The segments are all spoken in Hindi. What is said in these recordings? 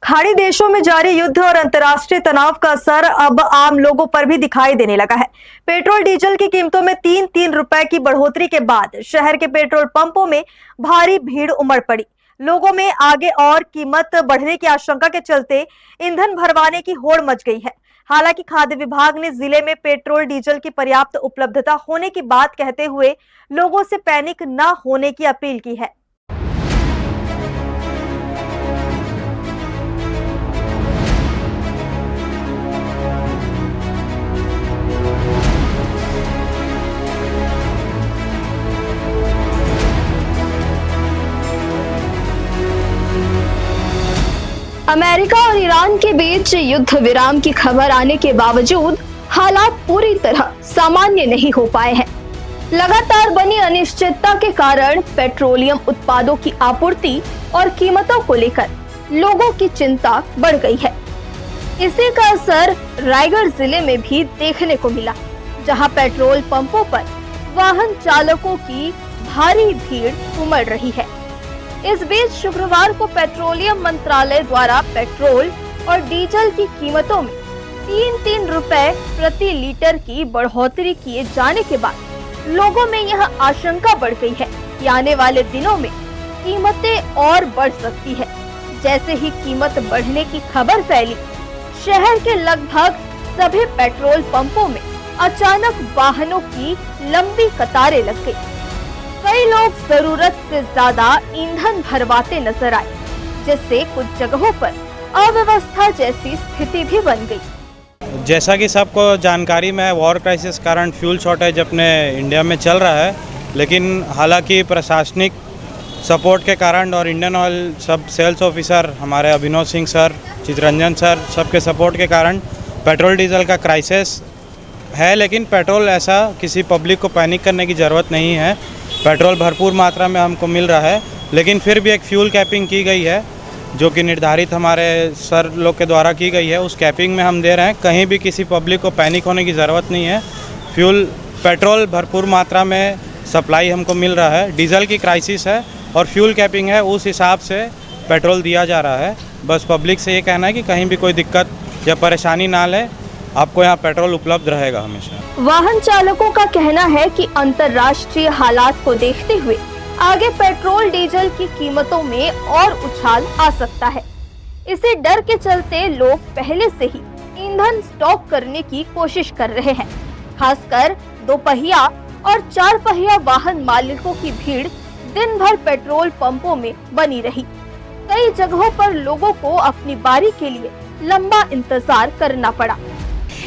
खाड़ी देशों में जारी युद्ध और अंतर्राष्ट्रीय तनाव का असर अब आम लोगों पर भी दिखाई देने लगा है। पेट्रोल डीजल की कीमतों में 3-3 रुपए की बढ़ोतरी के बाद शहर के पेट्रोल पंपों में भारी भीड़ उमड़ पड़ी। लोगों में आगे और कीमत बढ़ने की आशंका के चलते ईंधन भरवाने की होड़ मच गई है। हालांकि खाद्य विभाग ने जिले में पेट्रोल डीजल की पर्याप्त उपलब्धता होने की बात कहते हुए लोगों से पैनिक न होने की अपील की है। अमेरिका और ईरान के बीच युद्ध विराम की खबर आने के बावजूद हालात पूरी तरह सामान्य नहीं हो पाए हैं। लगातार बनी अनिश्चितता के कारण पेट्रोलियम उत्पादों की आपूर्ति और कीमतों को लेकर लोगों की चिंता बढ़ गई है। इसी का असर रायगढ़ जिले में भी देखने को मिला, जहां पेट्रोल पंपों पर वाहन चालकों की भारी भीड़ उमड़ रही है। इस बीच शुक्रवार को पेट्रोलियम मंत्रालय द्वारा पेट्रोल और डीजल की कीमतों में 3-3 रुपए प्रति लीटर की बढ़ोतरी किए जाने के बाद लोगों में यह आशंका बढ़ गई है कि आने वाले दिनों में कीमतें और बढ़ सकती है। जैसे ही कीमत बढ़ने की खबर फैली, शहर के लगभग सभी पेट्रोल पंपों में अचानक वाहनों की लंबी कतारें लग गई। कई लोग जरूरत से ज्यादा ईंधन भरवाते नजर आए, जिससे कुछ जगहों पर अव्यवस्था जैसी स्थिति भी बन गई। जैसा कि सबको जानकारी में है, वॉर क्राइसिस कारण फ्यूल शॉर्टेज अपने इंडिया में चल रहा है, लेकिन हालांकि प्रशासनिक सपोर्ट के कारण और इंडियन ऑयल सब सेल्स ऑफिसर हमारे अभिनव सिंह सर, चितरंजन सर सबके सपोर्ट के कारण पेट्रोल डीजल का क्राइसिस है। लेकिन पेट्रोल ऐसा किसी पब्लिक को पैनिक करने की ज़रूरत नहीं है। पेट्रोल भरपूर मात्रा में हमको मिल रहा है, लेकिन फिर भी एक फ्यूल कैपिंग की गई है जो कि निर्धारित हमारे सर लोग के द्वारा की गई है। उस कैपिंग में हम दे रहे हैं। कहीं भी किसी पब्लिक को पैनिक होने की ज़रूरत नहीं है। पेट्रोल भरपूर मात्रा में सप्लाई हमको मिल रहा है। डीजल की क्राइसिस है और फ्यूल कैपिंग है, उस हिसाब से पेट्रोल दिया जा रहा है। बस पब्लिक से ये कहना है कि कहीं भी कोई दिक्कत या परेशानी ना ले, आपको यहाँ पेट्रोल उपलब्ध रहेगा हमेशा। वाहन चालकों का कहना है कि अंतर्राष्ट्रीय हालात को देखते हुए आगे पेट्रोल डीजल की कीमतों में और उछाल आ सकता है। इसी डर के चलते लोग पहले से ही ईंधन स्टॉक करने की कोशिश कर रहे हैं। खासकर 2 पहिया और 4 पहिया वाहन मालिकों की भीड़ दिन भर पेट्रोल पंपों में बनी रही। कई जगहों पर लोगों को अपनी बारी के लिए लंबा इंतजार करना पड़ा।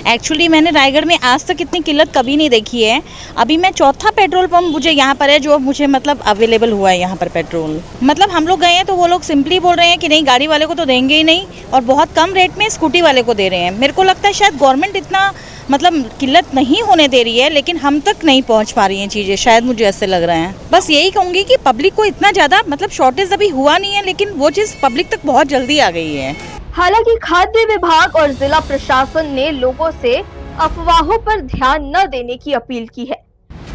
एक्चुअली मैंने रायगढ़ में आज तक इतनी किल्लत कभी नहीं देखी है। अभी मैं चौथा पेट्रोल पंप मुझे यहाँ पर है जो मुझे मतलब अवेलेबल हुआ है यहाँ पर पेट्रोल। मतलब हम लोग गए हैं तो वो लोग सिंपली बोल रहे हैं कि नहीं, गाड़ी वाले को तो देंगे ही नहीं और बहुत कम रेट में स्कूटी वाले को दे रहे हैं। मेरे को लगता है शायद गवर्नमेंट इतना मतलब किल्लत नहीं होने दे रही है, लेकिन हम तक नहीं पहुँच पा रही हैं चीज़ें, शायद मुझे ऐसे लग रहा है। बस यही कहूँगी कि पब्लिक को इतना ज़्यादा मतलब शॉर्टेज अभी हुआ नहीं है, लेकिन वो चीज़ पब्लिक तक बहुत जल्दी आ गई है। हालांकि खाद्य विभाग और जिला प्रशासन ने लोगों से अफवाहों पर ध्यान न देने की अपील की है।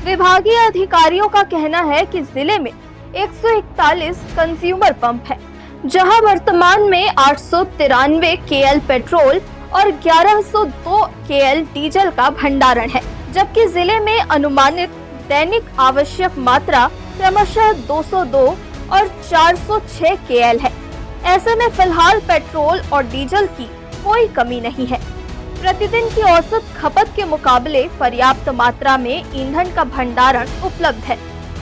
विभागीय अधिकारियों का कहना है कि जिले में 141 कंज्यूमर पंप है, जहां वर्तमान में 893 KL पेट्रोल और 1102 KL डीजल का भंडारण है, जबकि जिले में अनुमानित दैनिक आवश्यक मात्रा क्रमशः 202 और 406 KL है। ऐसे में फिलहाल पेट्रोल और डीजल की कोई कमी नहीं है। प्रतिदिन की औसत खपत के मुकाबले पर्याप्त मात्रा में ईंधन का भंडारण उपलब्ध है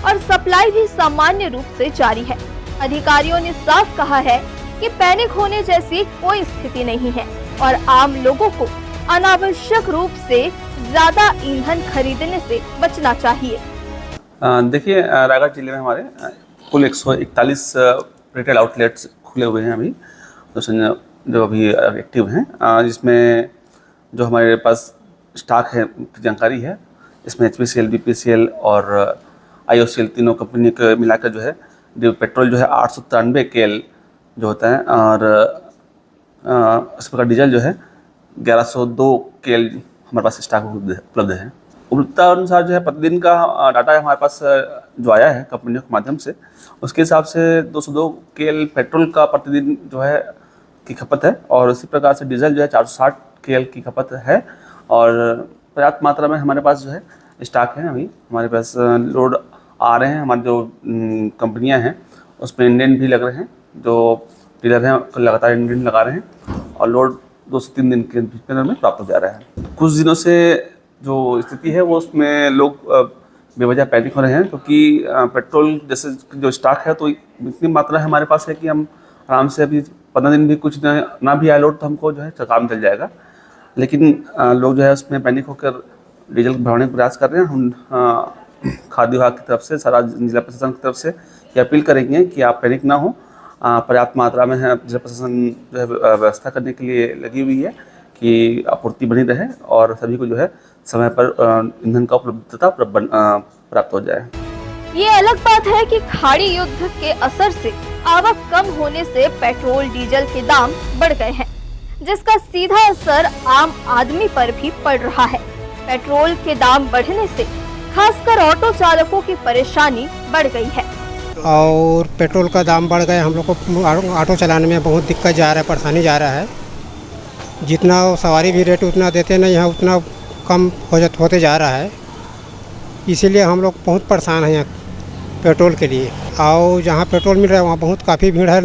और सप्लाई भी सामान्य रूप से जारी है। अधिकारियों ने साफ कहा है कि पैनिक होने जैसी कोई स्थिति नहीं है और आम लोगों को अनावश्यक रूप से ज्यादा ईंधन खरीदने से बचना चाहिए। देखिए, रायगढ़ जिले में हमारे कुल 141 रिटेल आउटलेट्स खुले हुए हैं अभी, जो अभी एक्टिव हैं, जिसमें जो हमारे पास स्टॉक है जानकारी है, इसमें HPCL, BPCL और IOCL तीनों कंपनी को मिलाकर जो है जो पेट्रोल जो है 893 KL जो होता है और इस प्रकार डीजल जो है 1102 KL हमारे पास स्टॉक उपलब्ध है। उपलब्धता अनुसार जो है प्रतिदिन का डाटा हमारे पास जो आया है कंपनियों के माध्यम से, उसके हिसाब से 202 KL पेट्रोल का प्रतिदिन जो है की खपत है और उसी प्रकार से डीजल जो है 460 KL की खपत है और पर्याप्त मात्रा में हमारे पास जो है स्टॉक है। अभी हमारे पास लोड आ रहे हैं, हमारी जो कंपनियां हैं उसमें इंडियन भी लग रहे हैं, जो डीलर हैं लगातार इंडियन लगा रहे हैं और लोड 2 से 3 दिन के भीतर में प्राप्त हो जा रहा है। कुछ दिनों से जो स्थिति है वो उसमें लोग बेवजह पैनिक हो रहे हैं, क्योंकि पेट्रोल जैसे जो स्टॉक है तो इतनी मात्रा है हमारे पास है कि हम आराम से अभी 15 दिन भी कुछ ना भी आए लोड तो हमको जो है काम चल जाएगा। लेकिन लोग जो है उसमें पैनिक होकर डीजल बढ़ाने का प्रयास कर रहे हैं। हम खाद्य विभाग की तरफ से, सारा जिला प्रशासन की तरफ से ये अपील करेंगे कि आप पैनिक ना हो। पर्याप्त मात्रा में है जिला प्रशासन जो है व्यवस्था करने के लिए लगी हुई है कि आपूर्ति बनी रहे और सभी को जो है समय पर ईंधन का उपलब्धता प्राप्त हो जाए। ये अलग बात है कि खाड़ी युद्ध के असर से आवक कम होने से पेट्रोल डीजल के दाम बढ़ गए हैं, जिसका सीधा असर आम आदमी पर भी पड़ रहा है। पेट्रोल के दाम बढ़ने से खासकर ऑटो चालकों की परेशानी बढ़ गई है और पेट्रोल का दाम बढ़ गया। हम लोग को ऑटो चलाने में बहुत दिक्कत जा रहा है, परेशानी जा रहा है। जितना सवारी भी रेट उतना देते नहीं हैं, उतना कम होते जा रहा है। इसीलिए हम लोग बहुत परेशान हैं पेट्रोल के लिए। और जहाँ पेट्रोल मिल रहा है वहाँ बहुत काफ़ी भीड़ है,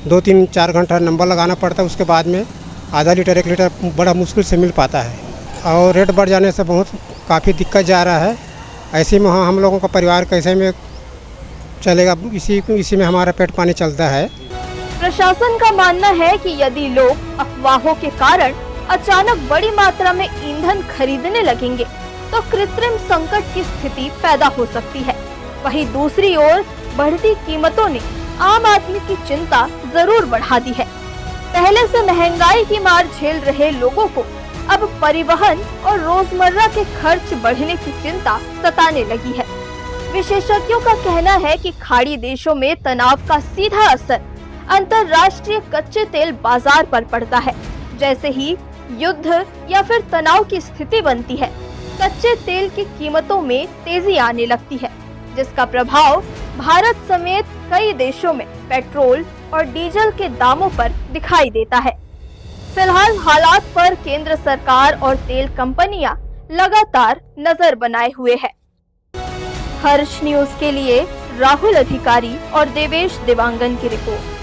2-3-4 घंटा नंबर लगाना पड़ता है, उसके बाद में आधा लीटर 1 लीटर बड़ा मुश्किल से मिल पाता है और रेट बढ़ जाने से बहुत काफ़ी दिक्कत जा रहा है। ऐसे में हम लोगों का परिवार कैसे में चलेगा, इसी में हमारा पेट पानी चलता है। प्रशासन का मानना है कि यदि लोग अफवाहों के कारण अचानक बड़ी मात्रा में ईंधन खरीदने लगेंगे तो कृत्रिम संकट की स्थिति पैदा हो सकती है। वहीं दूसरी ओर बढ़ती कीमतों ने आम आदमी की चिंता जरूर बढ़ा दी है। पहले से महंगाई की मार झेल रहे लोगों को अब परिवहन और रोजमर्रा के खर्च बढ़ने की चिंता सताने लगी है। विशेषज्ञों का कहना है कि खाड़ी देशों में तनाव का सीधा असर अंतर्राष्ट्रीय कच्चे तेल बाजार पर पड़ता है। जैसे ही युद्ध या फिर तनाव की स्थिति बनती है, कच्चे तेल की कीमतों में तेजी आने लगती है, जिसका प्रभाव भारत समेत कई देशों में पेट्रोल और डीजल के दामों पर दिखाई देता है। फिलहाल हालात पर केंद्र सरकार और तेल कंपनियां लगातार नजर बनाए हुए है। हर्ष न्यूज के लिए राहुल अधिकारी और देवेश देवांगन की रिपोर्ट।